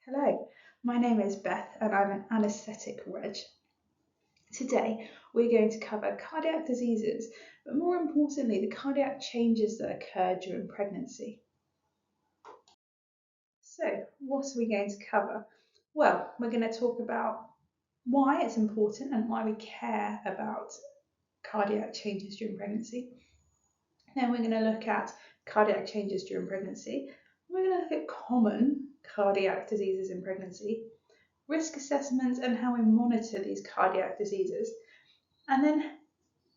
Hello, my name is Beth and I'm an anaesthetic reg. Today we're going to cover cardiac diseases, but more importantly the cardiac changes that occur during pregnancy. So what are we going to cover? Well, we're going to talk about why it's important and why we care about cardiac changes during pregnancy. Then we're going to look at cardiac changes during pregnancy. We're going to look at common cardiac diseases in pregnancy, risk assessments and how we monitor these cardiac diseases, and then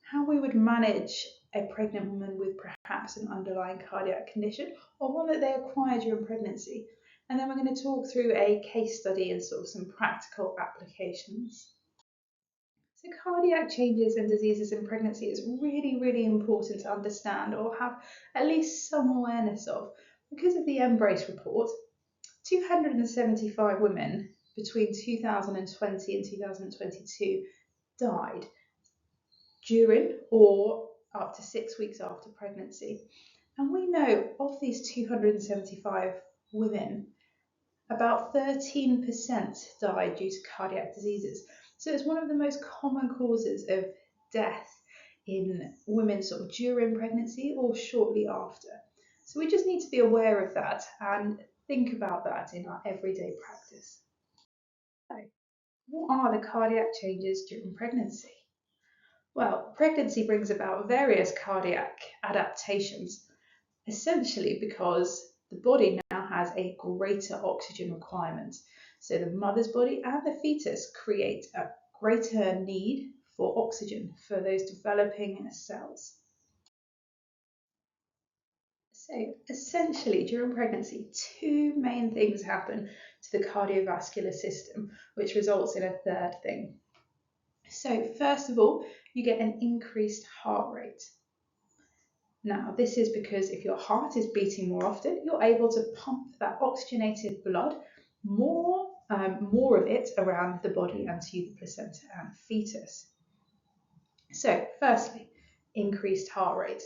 how we would manage a pregnant woman with perhaps an underlying cardiac condition or one that they acquire during pregnancy. And then we're going to talk through a case study and sort of some practical applications. So cardiac changes and diseases in pregnancy is really, really important to understand or have at least some awareness of. Because of the Embrace report, 275 women between 2020 and 2022 died during or up to 6 weeks after pregnancy. And we know of these 275 women, about 13% died due to cardiac diseases. So it's one of the most common causes of death in women sort of during pregnancy or shortly after. So we just need to be aware of that and think about that in our everyday practice. So, what are the cardiac changes during pregnancy? Well, pregnancy brings about various cardiac adaptations, essentially because the body now has a greater oxygen requirement. So the mother's body and the fetus create a greater need for oxygen for those developing cells. So essentially during pregnancy, two main things happen to the cardiovascular system, which results in a third thing. So first of all, you get an increased heart rate. Now, this is because if your heart is beating more often, you're able to pump that oxygenated blood more of it around the body and to the placenta and fetus. So, firstly, increased heart rate.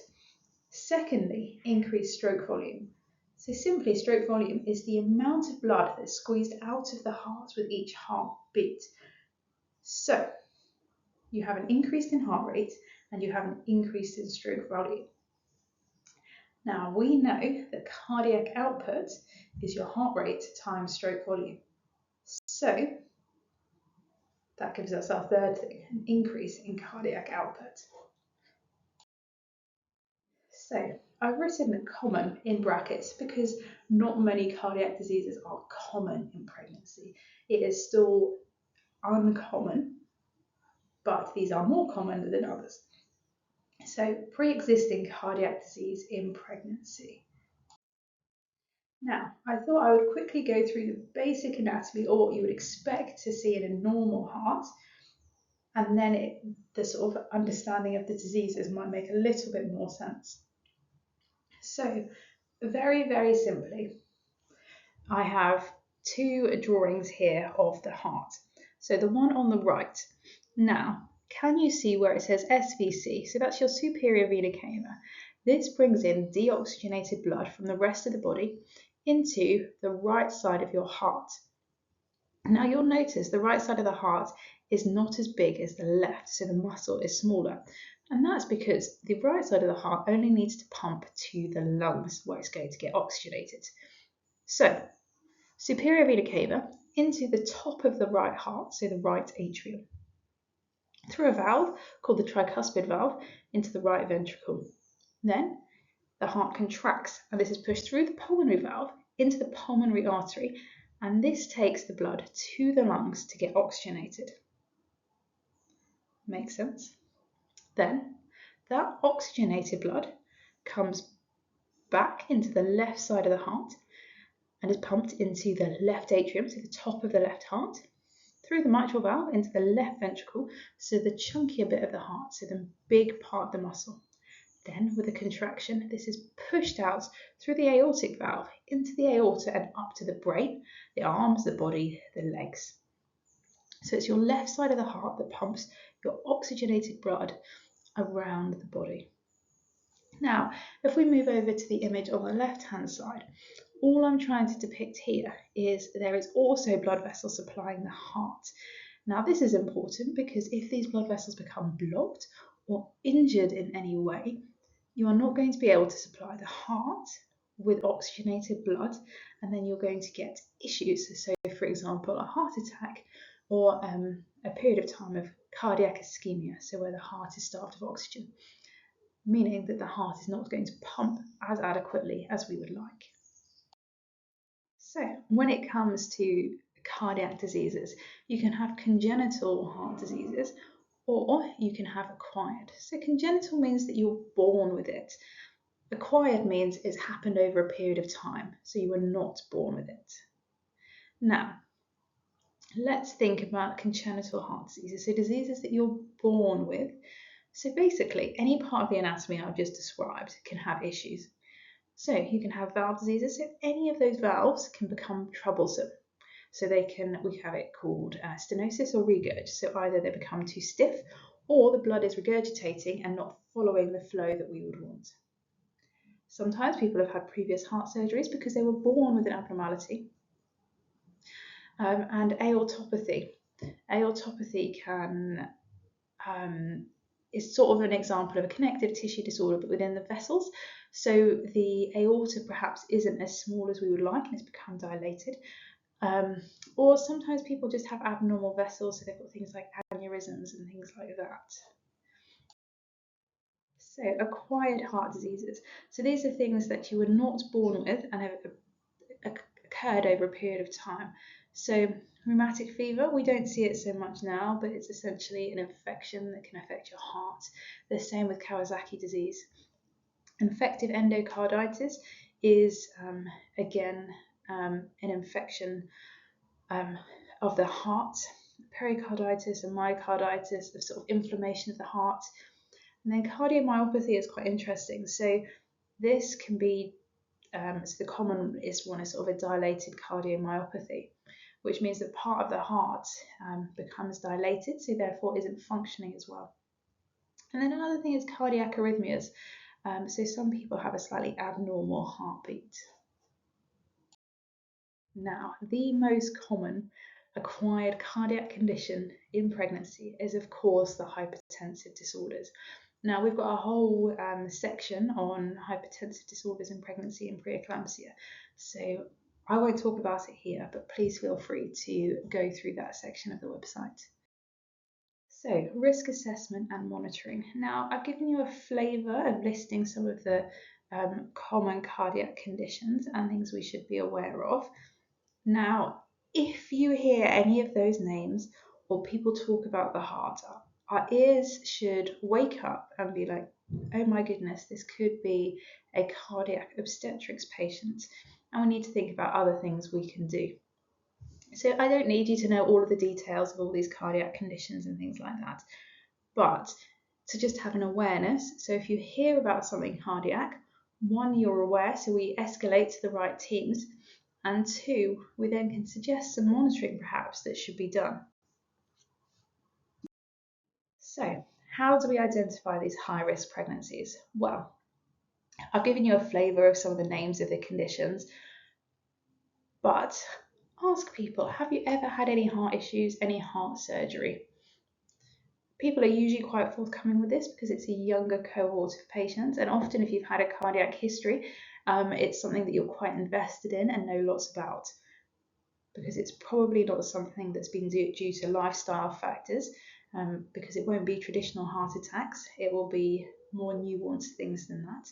Secondly, increased stroke volume. So simply, stroke volume is the amount of blood that's squeezed out of the heart with each heartbeat. So, you have an increase in heart rate and you have an increase in stroke volume. Now, we know that cardiac output is your heart rate times stroke volume. So, that gives us our third thing, an increase in cardiac output. So, I've written common in brackets because not many cardiac diseases are common in pregnancy. It is still uncommon, but these are more common than others. So, pre-existing cardiac disease in pregnancy. Now, I thought I would quickly go through the basic anatomy or what you would expect to see in a normal heart, and then the sort of understanding of the diseases might make a little bit more sense. So, very, very simply, I have two drawings here of the heart. So the one on the right. Now, can you see where it says SVC? So that's your superior vena cava. This brings in deoxygenated blood from the rest of the body into the right side of your heart. Now you'll notice the right side of the heart is not as big as the left, so the muscle is smaller. And that's because the right side of the heart only needs to pump to the lungs where it's going to get oxygenated. So, superior vena cava into the top of the right heart, so the right atrium, through a valve called the tricuspid valve into the right ventricle. Then the heart contracts, and this is pushed through the pulmonary valve into the pulmonary artery, and this takes the blood to the lungs to get oxygenated. Makes sense? Then that oxygenated blood comes back into the left side of the heart and is pumped into the left atrium, so the top of the left heart, through the mitral valve into the left ventricle, so the chunkier bit of the heart, so the big part of the muscle. Then, with a contraction, this is pushed out through the aortic valve into the aorta and up to the brain, the arms, the body, the legs. So it's your left side of the heart that pumps your oxygenated blood around the body. Now, if we move over to the image on the left-hand side, All I'm trying to depict here is there is also blood vessels supplying the heart. Now, this is important because if these blood vessels become blocked or injured in any way, you are not going to be able to supply the heart with oxygenated blood, and then you're going to get issues. So, for example, a heart attack or a period of time of cardiac ischemia, so where the heart is starved of oxygen, meaning that the heart is not going to pump as adequately as we would like. So, when it comes to cardiac diseases, you can have congenital heart diseases or you can have acquired. So, congenital means that you're born with it. Acquired means it's happened over a period of time, so you were not born with it. Now, let's think about congenital heart diseases, so diseases that you're born with. So basically, any part of the anatomy I've just described can have issues. So you can have valve diseases, so any of those valves can become troublesome. So we have it called stenosis or regurg. So either they become too stiff or the blood is regurgitating and not following the flow that we would want. Sometimes people have had previous heart surgeries because they were born with an abnormality. And aortopathy. Aortopathy is sort of an example of a connective tissue disorder, but within the vessels. So the aorta perhaps isn't as small as we would like and it's become dilated. Or sometimes people just have abnormal vessels, so they've got things like aneurysms and things like that. So acquired heart diseases. So these are things that you were not born with and have occurred over a period of time. So rheumatic fever, we don't see it so much now, but it's essentially an infection that can affect your heart. The same with Kawasaki disease. Infective endocarditis is, again, an infection of the heart. Pericarditis and myocarditis, the sort of inflammation of the heart. And then cardiomyopathy is quite interesting. So this can be, so the commonest one is sort of a dilated cardiomyopathy, which means that part of the heart becomes dilated, so therefore isn't functioning as well. And then another thing is cardiac arrhythmias. So some people have a slightly abnormal heartbeat. Now, the most common acquired cardiac condition in pregnancy is, of course, the hypertensive disorders. Now, we've got a whole section on hypertensive disorders in pregnancy and preeclampsia, so I won't talk about it here, but please feel free to go through that section of the website. So, risk assessment and monitoring. Now, I've given you a flavour of listing some of the common cardiac conditions and things we should be aware of. Now, if you hear any of those names or people talk about the heart, our ears should wake up and be like, oh my goodness, this could be a cardiac obstetrics patient, and we need to think about other things we can do. So I don't need you to know all of the details of all these cardiac conditions and things like that, but to just have an awareness. So if you hear about something cardiac, one, you're aware, so we escalate to the right teams, and two, we then can suggest some monitoring perhaps that should be done. So, how do we identify these high-risk pregnancies? Well, I've given you a flavour of some of the names of the conditions, but ask people, have you ever had any heart issues, any heart surgery? People are usually quite forthcoming with this because it's a younger cohort of patients, and often if you've had a cardiac history, it's something that you're quite invested in and know lots about, because it's probably not something that's been due to lifestyle factors, because it won't be traditional heart attacks, it will be more nuanced things than that.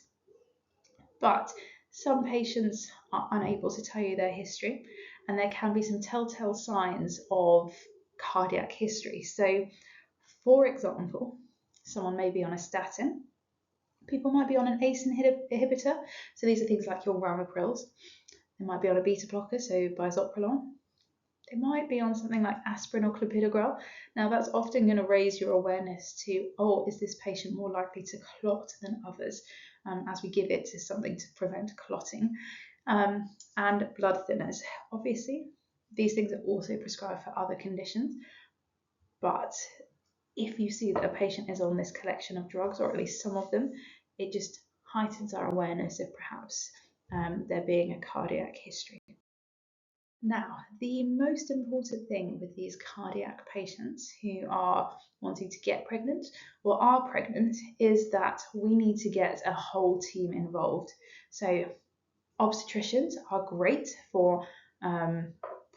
But some patients are unable to tell you their history, and there can be some telltale signs of cardiac history. So, for example, someone may be on a statin, people might be on an ACE inhibitor, so these are things like your ramiprils. They might be on a beta blocker, so bisoprolol. They might be on something like aspirin or clopidogrel. Now that's often going to raise your awareness to, oh, is this patient more likely to clot than others, as we give it to something to prevent clotting. And blood thinners. Obviously, these things are also prescribed for other conditions, but if you see that a patient is on this collection of drugs, or at least some of them, it just heightens our awareness of perhaps there being a cardiac history. Now, the most important thing with these cardiac patients who are wanting to get pregnant or are pregnant is that we need to get a whole team involved. So obstetricians are great for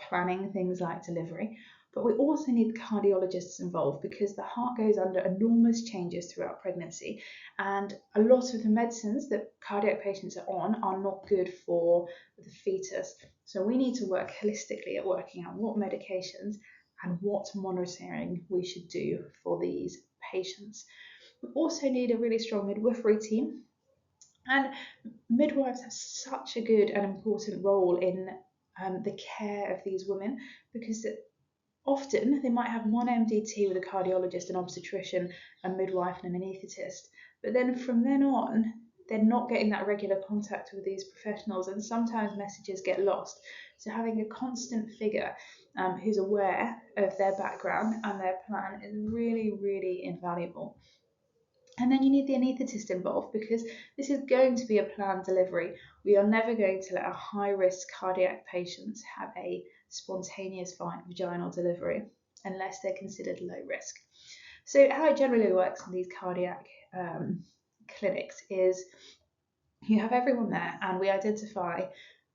planning things like delivery, but we also need cardiologists involved because the heart goes under enormous changes throughout pregnancy, and a lot of the medicines that cardiac patients are on are not good for the fetus. So we need to work holistically at working out what medications and what monitoring we should do for these patients. We also need a really strong midwifery team, and midwives have such a good and important role in the care of these women, because often they might have one MDT with a cardiologist, an obstetrician, a midwife, and an anaesthetist. But then from then on, they're not getting that regular contact with these professionals, and sometimes messages get lost. So having a constant figure who's aware of their background and their plan is really, really invaluable. And then you need the anaesthetist involved, because this is going to be a planned delivery. We are never going to let a high-risk cardiac patient have a spontaneous vaginal delivery unless they're considered low risk. So how it generally works in these cardiac clinics is you have everyone there, and we identify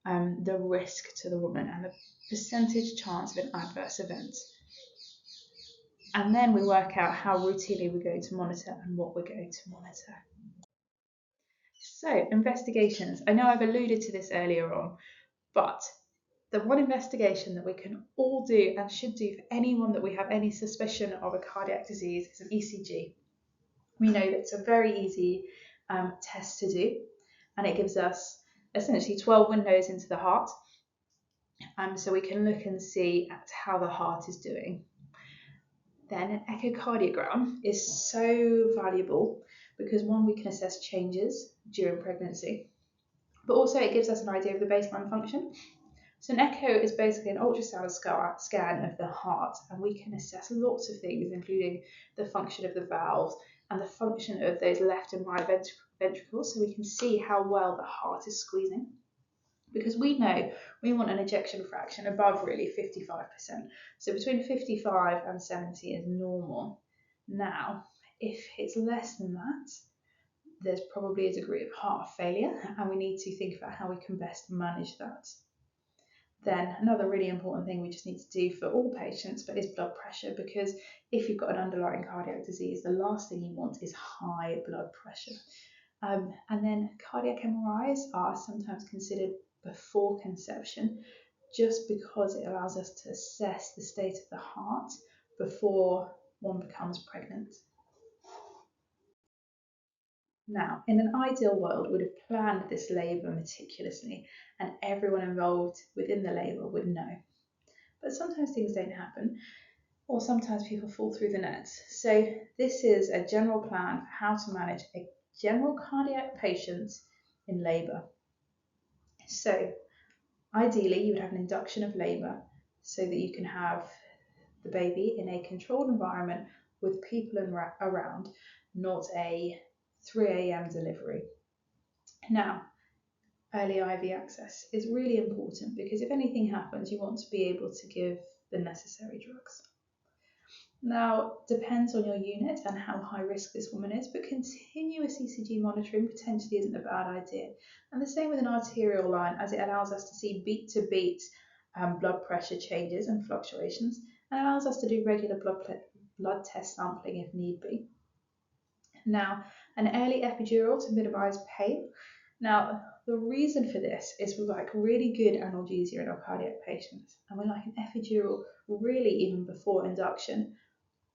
the risk to the woman and the percentage chance of an adverse event. And then we work out how routinely we're going to monitor and what we're going to monitor. So, investigations. I know I've alluded to this earlier on, but the one investigation that we can all do and should do for anyone that we have any suspicion of a cardiac disease is an ECG. We know that it's a very easy test to do, and it gives us essentially 12 windows into the heart, so we can look and see at how the heart is doing. Then an echocardiogram is so valuable because, one, we can assess changes during pregnancy, but also it gives us an idea of the baseline function. So an echo is basically an ultrasound scan of the heart, and we can assess lots of things, including the function of the valves and the function of those left and right ventricles, so we can see how well the heart is squeezing. Because we know we want an ejection fraction above really 55%. So between 55 and 70 is normal. Now, if it's less than that, there's probably a degree of heart failure, and we need to think about how we can best manage that. Then another really important thing we just need to do for all patients is blood pressure, because if you've got an underlying cardiac disease, the last thing you want is high blood pressure. And then cardiac MRIs are sometimes considered before conception, just because it allows us to assess the state of the heart before one becomes pregnant. Now, in an ideal world, we'd have planned this labour meticulously, and everyone involved within the labour would know. But sometimes things don't happen, or sometimes people fall through the net. So this is a general plan for how to manage a general cardiac patient in labour. So ideally, you would have an induction of labour so that you can have the baby in a controlled environment with people around, not a 3 a.m. delivery. Now, early IV access is really important, because if anything happens, you want to be able to give the necessary drugs. Now, depends on your unit and how high risk this woman is, but continuous ECG monitoring potentially isn't a bad idea. And the same with an arterial line, as it allows us to see beat to beat blood pressure changes and fluctuations, and allows us to do regular blood test sampling if need be. Now, an early epidural to minimise pain. Now, the reason for this is we like really good analgesia in our cardiac patients, and we like an epidural really even before induction,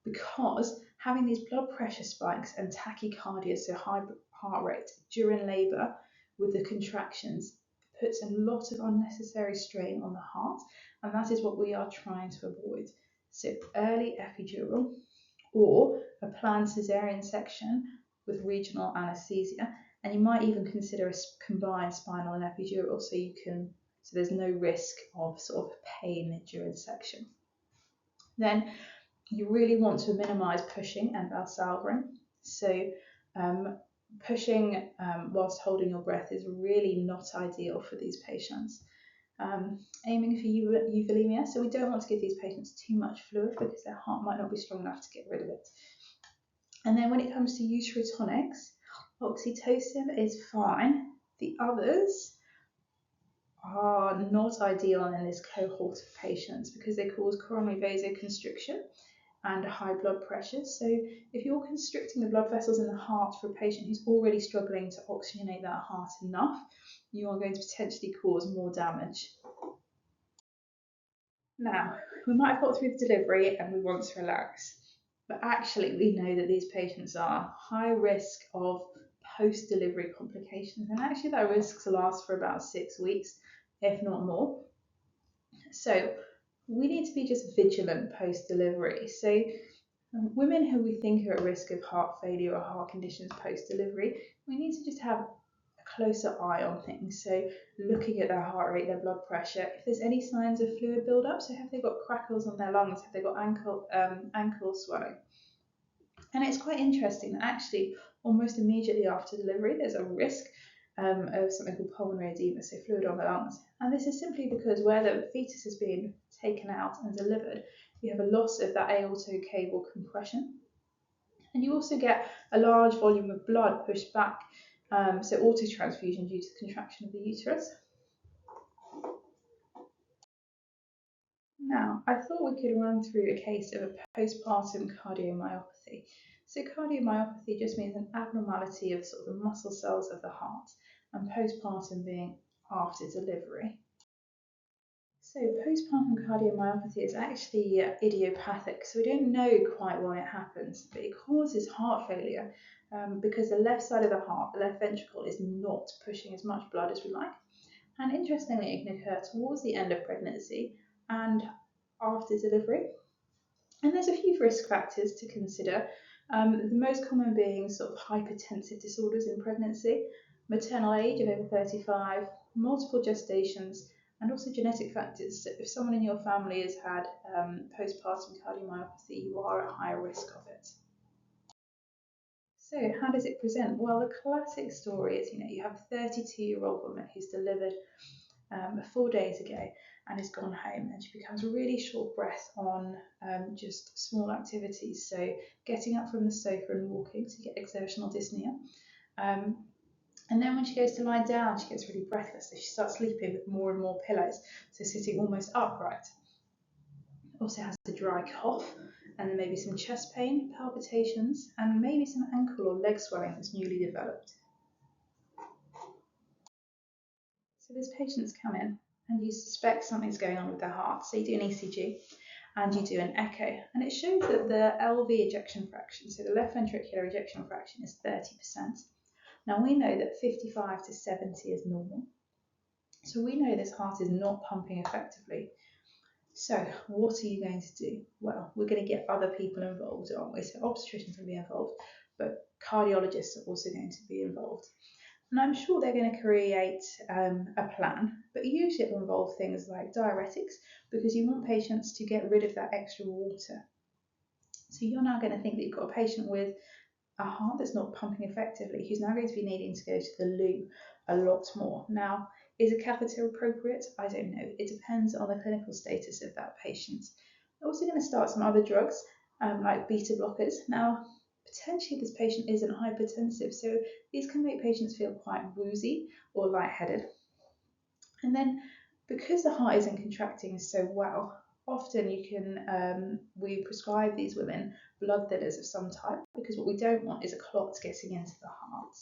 because having these blood pressure spikes and tachycardia, so high heart rate during labour with the contractions, puts a lot of unnecessary strain on the heart, and that is what we are trying to avoid. So early epidural, or a planned caesarean section with regional anaesthesia, and you might even consider a combined spinal and epidural, so there's no risk of sort of pain during section. Then you really want to minimise pushing and valsalvaring. So pushing whilst holding your breath is really not ideal for these patients. Aiming for euvolemia, so we don't want to give these patients too much fluid because their heart might not be strong enough to get rid of it. And then when it comes to uterotonics, oxytocin is fine. The others are not ideal in this cohort of patients because they cause coronary vasoconstriction and high blood pressure. So if you're constricting the blood vessels in the heart for a patient who's already struggling to oxygenate that heart enough, you are going to potentially cause more damage. Now, we might have got through the delivery and we want to relax, but actually we know that these patients are high risk of post-delivery complications, and actually that risk lasts for about 6 weeks, if not more. So we need to be just vigilant post-delivery. So women who we think are at risk of heart failure or heart conditions post-delivery, we need to just have a closer eye on things. So looking at their heart rate, their blood pressure, if there's any signs of fluid buildup, so have they got crackles on their lungs, have they got ankle swelling. And it's quite interesting that actually almost immediately after delivery there's a risk of something called pulmonary edema, so fluid on the lungs. And this is simply because where the fetus is being taken out and delivered, you have a loss of that aortic cable compression. And you also get a large volume of blood pushed back, so autotransfusion due to the contraction of the uterus. Now, I thought we could run through a case of a postpartum cardiomyopathy. So cardiomyopathy just means an abnormality of sort of the muscle cells of the heart, and postpartum being after delivery. So postpartum cardiomyopathy is actually idiopathic, so we don't know quite why it happens, but it causes heart failure because the left side of the heart, the left ventricle, is not pushing as much blood as we like. And interestingly, it can occur towards the end of pregnancy and after delivery. And there's a few risk factors to consider. The most common being sort of hypertensive disorders in pregnancy, maternal age of over 35, multiple gestations, and also genetic factors. So if someone in your family has had postpartum cardiomyopathy, you are at higher risk of it. So how does it present? Well, the classic story is, you have a 32-year-old woman who's delivered 4 days ago and has gone home, and she becomes really short breath on just small activities. So getting up from the sofa and walking to get exertional dyspnea. And then when she goes to lie down, she gets really breathless. So she starts sleeping with more and more pillows, so sitting almost upright. Also has a dry cough, and then maybe some chest pain, palpitations, and maybe some ankle or leg swelling that's newly developed. So these patients come in and you suspect something's going on with their heart. So you do an ECG and you do an echo, and it shows that the LV ejection fraction, so the left ventricular ejection fraction, is 30%. Now we know that 55 to 70 is normal. So we know this heart is not pumping effectively. So what are you going to do? Well, we're going to get other people involved, aren't we? So obstetricians will be involved, but cardiologists are also going to be involved. And I'm sure they're going to create a plan, but usually it will involve things like diuretics, because you want patients to get rid of that extra water. So you're now going to think that you've got a patient with a heart that's not pumping effectively, who's now going to be needing to go to the loo a lot more. Now, is a catheter appropriate? I don't know. It depends on the clinical status of that patient. We're also going to start some other drugs like beta blockers. Now, potentially this patient isn't hypertensive, so these can make patients feel quite woozy or lightheaded. And then because the heart isn't contracting so well, often we prescribe these women blood thinners of some type, because what we don't want is a clot getting into the heart.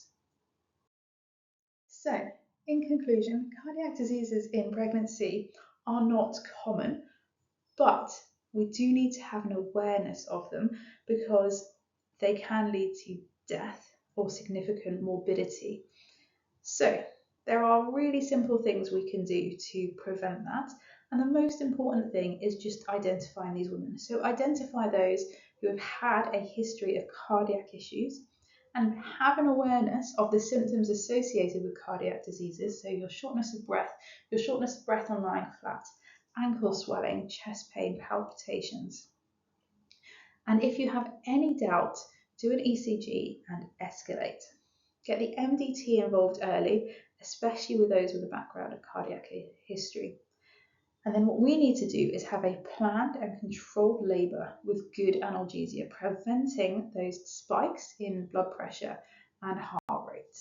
So, in conclusion, cardiac diseases in pregnancy are not common, but we do need to have an awareness of them because they can lead to death or significant morbidity. So there are really simple things we can do to prevent that. And the most important thing is just identifying these women. So identify those who have had a history of cardiac issues and have an awareness of the symptoms associated with cardiac diseases. So your shortness of breath on lying flat, ankle swelling, chest pain, palpitations. And if you have any doubt, do an ECG and escalate. Get the MDT involved early, especially with those with a background of cardiac history. And then what we need to do is have a planned and controlled labour with good analgesia, preventing those spikes in blood pressure and heart rate.